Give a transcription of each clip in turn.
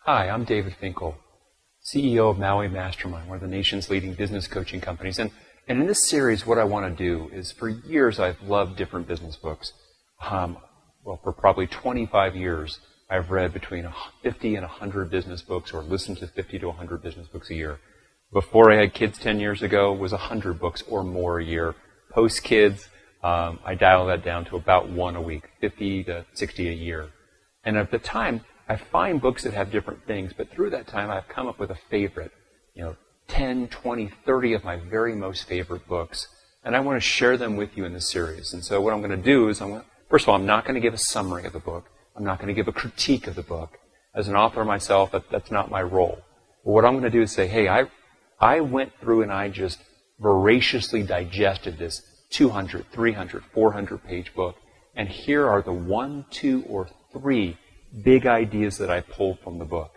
Hi, I'm David Finkel, CEO of Maui Mastermind, one of the nation's leading business coaching companies. And in this series, what I want to do is, for years, I've loved different business books. For probably 25 years, I've read between 50 and 100 business books, or listened to 50 to 100 business books a year. Before I had kids 10 years ago, it was 100 books or more a year. Post-kids, I dialed that down to about one a week, 50 to 60 a year. And at the time, I find books that have different things, but through that time, I've come up with a favorite, 10, 20, 30 of my very most favorite books. And I want to share them with you in this series. And so what I'm going to do is, first of all, I'm not going to give a summary of the book. I'm not going to give a critique of the book. As an author myself, that's not my role. But what I'm going to do is say, hey, I went through and I just voraciously digested this 200, 300, 400-page book, and here are the 1, 2, or 3 big ideas that I pulled from the book.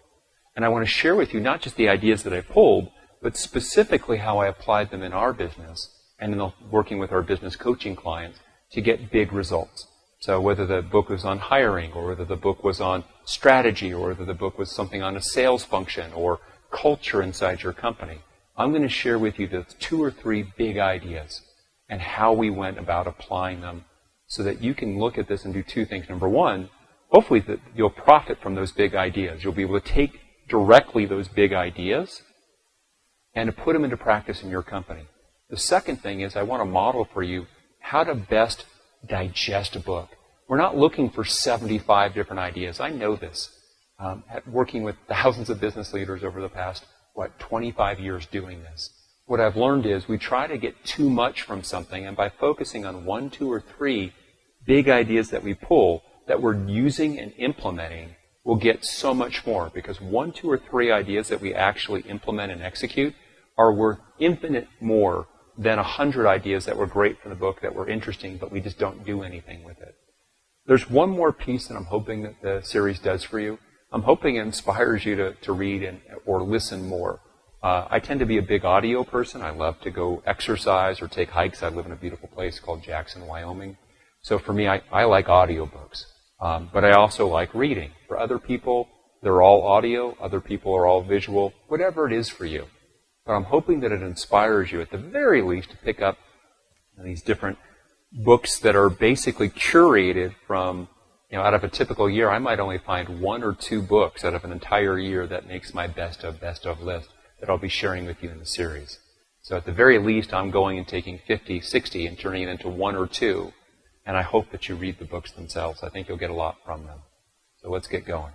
And I want to share with you not just the ideas that I pulled, but specifically how I applied them in our business and in working with our business coaching clients to get big results. So whether the book was on hiring, or whether the book was on strategy, or whether the book was something on a sales function or culture inside your company, I'm going to share with you the 2 or 3 big ideas and how we went about applying them so that you can look at this and do 2 things. Number one, hopefully that you'll profit from those big ideas. You'll be able to take directly those big ideas and to put them into practice in your company. The second thing is I want to model for you how to best digest a book. We're not looking for 75 different ideas. I know this. Working with thousands of business leaders over the past, 25 years doing this. What I've learned is we try to get too much from something, and by focusing on 1, 2, or 3 big ideas that we pull, that we're using and implementing, we'll get so much more, because 1, 2, or 3 ideas that we actually implement and execute are worth infinite more than 100 ideas that were great from the book, that were interesting, but we just don't do anything with it. There's one more piece that I'm hoping that the series does for you. I'm hoping it inspires you to read or listen more. I tend to be a big audio person. I love to go exercise or take hikes. I live in a beautiful place called Jackson, Wyoming. So for me, I like audiobooks. But I also like reading. For other people, they're all audio. Other people are all visual. Whatever it is for you. But I'm hoping that it inspires you, at the very least, to pick up these different books that are basically curated from, out of a typical year, I might only find 1 or 2 books out of an entire year that makes my best of list that I'll be sharing with you in the series. So at the very least, I'm going and taking 50, 60 and turning it into 1 or 2. And I hope that you read the books themselves. I think you'll get a lot from them. So let's get going.